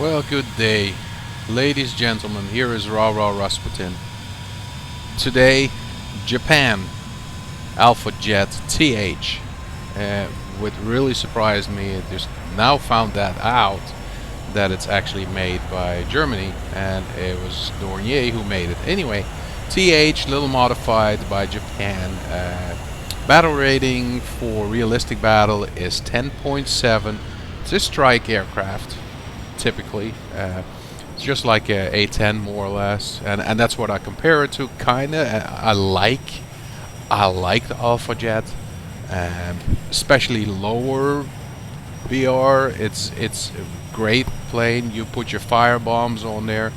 Well, good day, ladies, gentlemen. Here is Raw Rasputin. Today, Japan Alpha Jet TH. What really surprised me, I just now found that out that it's actually made by Germany, and it was Dornier who made it. Anyway, TH, little modified by Japan. Battle rating for realistic battle is 10.7. It's a strike aircraft. Typically, it's just like a A10 more or less, and that's what I compare it to. Kinda, I like the Alpha Jet, especially lower BR. It's a great plane. You put your firebombs on there,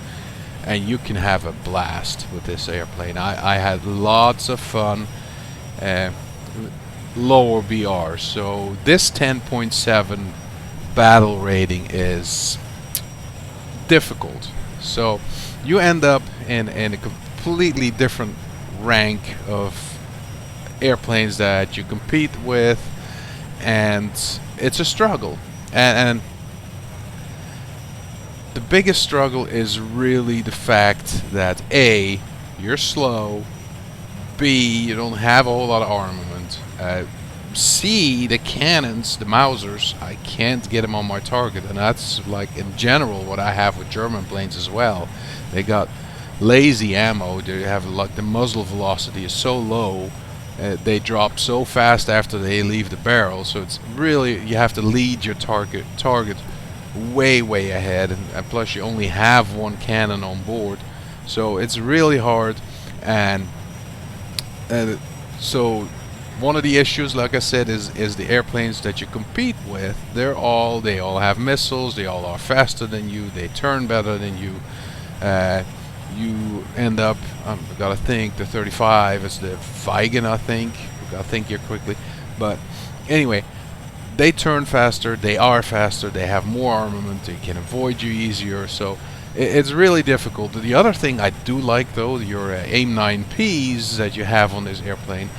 and you can have a blast with this airplane. I had lots of fun. Lower BR, so this 10.7 battle rating is difficult. So you end up in a completely different rank of airplanes that you compete with, and it's a struggle. And the biggest struggle is really the fact that A, you're slow, B, you don't have a whole lot of armament, C, the cannons, the Mausers, I can't get them on my target, and that's like in general what I have with German planes as well. They got lazy ammo. They have like the muzzle velocity is so low, they drop so fast after they leave the barrel. So it's really, you have to lead your target way ahead, and plus you only have one cannon on board, so it's really hard. And so one of the issues, like I said, is the airplanes that you compete with. They all have missiles. They all are faster than you. They turn better than you. You end up, I gotta think, the 35 is the Vigan, I think. I gotta think here quickly. But anyway, they turn faster. They are faster. They have more armament. They can avoid you easier. So it's really difficult. The other thing I do like, though, your AIM-9Ps that you have on this airplane.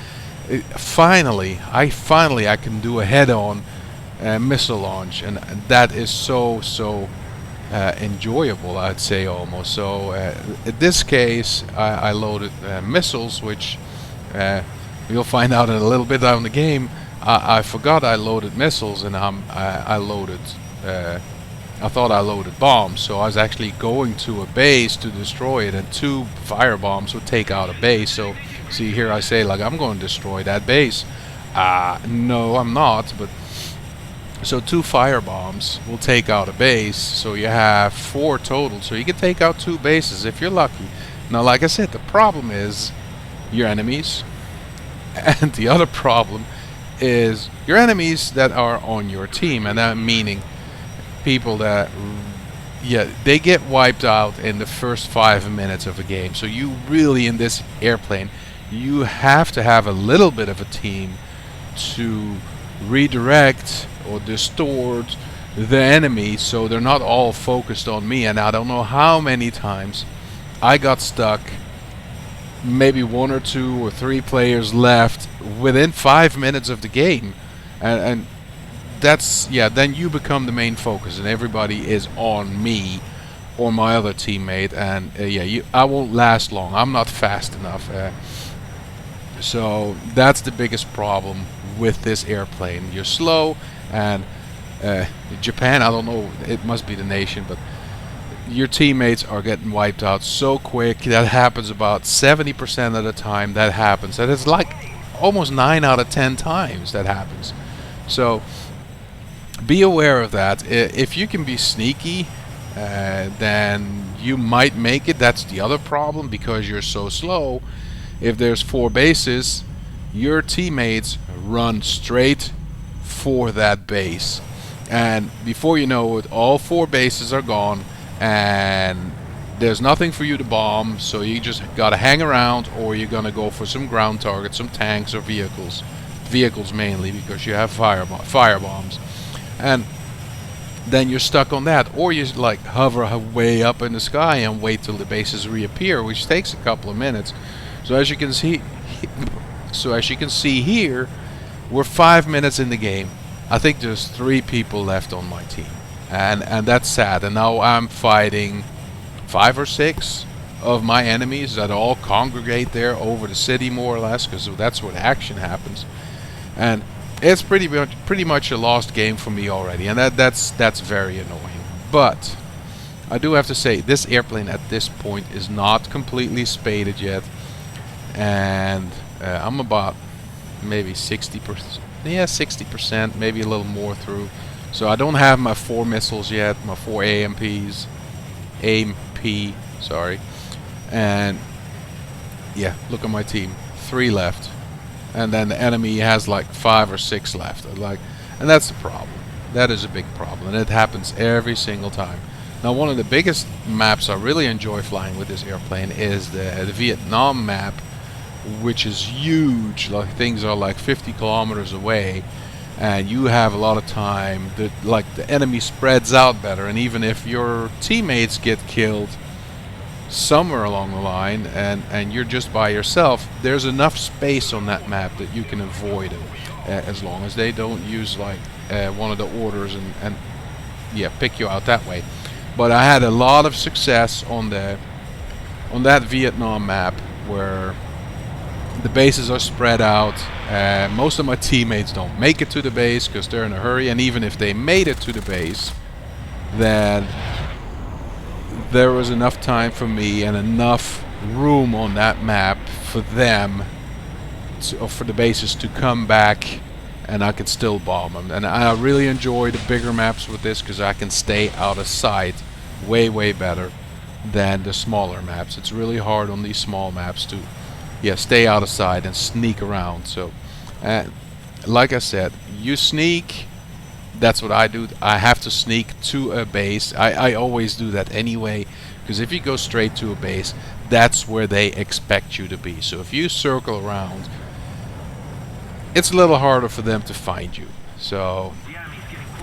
Finally I can do a head-on missile launch, and that is so enjoyable, I'd say, almost. So in this case, I loaded missiles, which you'll find out in a little bit down the game. I forgot I loaded missiles, and I thought I loaded bombs, so I was actually going to a base to destroy it, and 2 firebombs would take out a base. So see here, I say, like, I'm going to destroy that base. No, I'm not, but so 2 firebombs will take out a base, so you have 4 total, so you can take out 2 bases if you're lucky. Now, like I said, the problem is your enemies, and the other problem is your enemies that are on your team, and that meaning people that, yeah, they get wiped out in the first 5 minutes of a game. So you really, in this airplane, you have to have a little bit of a team to redirect or distort the enemy, so they're not all focused on me. And I don't know how many times I got stuck, maybe 1 or 2 or 3 players left within 5 minutes of the game, and that's, yeah, then you become the main focus, and everybody is on me or my other teammate, and yeah, I won't last long. I'm not fast enough. So that's the biggest problem with this airplane. You're slow, and Japan, I don't know, it must be the nation, but your teammates are getting wiped out so quick. That happens about 70% of the time. That happens. That is like almost 9 out of 10 times that happens. So be aware of that. If you can be sneaky, then you might make it. That's the other problem, because you're so slow. If there's 4 bases, your teammates run straight for that base, and before you know it, all 4 bases are gone, and there's nothing for you to bomb. So you just gotta hang around, or you're gonna go for some ground targets, some tanks or vehicles mainly, because you have firebombs. And then you're stuck on that, or you like hover way up in the sky and wait till the bases reappear, which takes a couple of minutes. So as you can see here, we're 5 minutes in the game. I think there's 3 people left on my team. and that's sad. And now I'm fighting 5 or 6 of my enemies that all congregate there over the city, more or less, because that's where the action happens. And it's pretty much a lost game for me already, and that's very annoying. But I do have to say, this airplane at this point is not completely spaded yet, and I'm about maybe 60%, yeah, 60%, maybe a little more through. So I don't have my 4 missiles yet, my 4 AMP, sorry. And yeah, look at my team, 3 left, and then the enemy has like 5 or 6 left. And that's the problem. That is a big problem, and it happens every single time. Now, one of the biggest maps I really enjoy flying with this airplane is the Vietnam map, which is huge. Like, things are like 50 kilometers away, and you have a lot of time. The enemy spreads out better, and even if your teammates get killed somewhere along the line, and you're just by yourself, there's enough space on that map that you can avoid it, as long as they don't use like one of the orders and yeah, pick you out that way. But I had a lot of success on that Vietnam map where the bases are spread out. Most of my teammates don't make it to the base because they're in a hurry, and even if they made it to the base, then there was enough time for me and enough room on that map for them or for the bases to come back, and I could still bomb them. And I really enjoy the bigger maps with this because I can stay out of sight way better than the smaller maps. It's really hard on these small maps to stay out of sight and sneak around. So like I said, you sneak. That's what I do. I have to sneak to a base. I always do that anyway, because if you go straight to a base, that's where they expect you to be. So if you circle around, it's a little harder for them to find you. So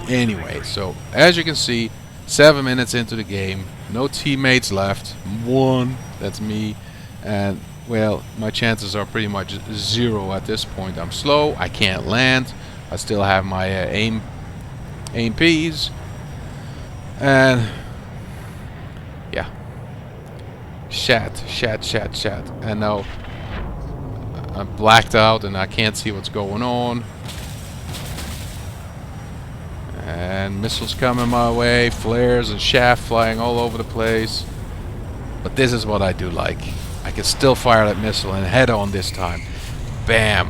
anyway, so as you can see, 7 minutes into the game, no teammates left, 1, that's me, and well, my chances are pretty much 0 at this point. I'm slow, I can't land, I still have my AMPs, and yeah, shat, and now I'm blacked out and I can't see what's going on. And missiles coming my way, flares and shaft flying all over the place. But this is what I do like. I can still fire that missile and head on this time. Bam!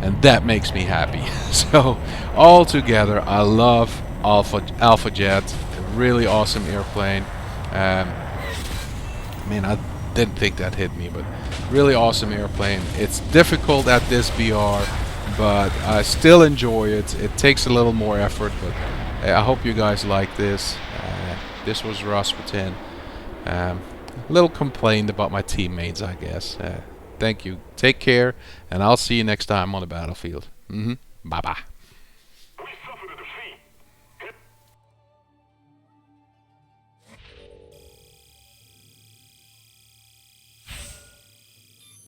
And that makes me happy. So, all together, I love Alpha Jet. A really awesome airplane. Man, I didn't think that hit me, but really awesome airplane. It's difficult at this BR, but I still enjoy it. It takes a little more effort, but I hope you guys like this. This was Rasputin. A little complained about my teammates, I guess. Thank you. Take care, and I'll see you next time on the battlefield. Bye-bye.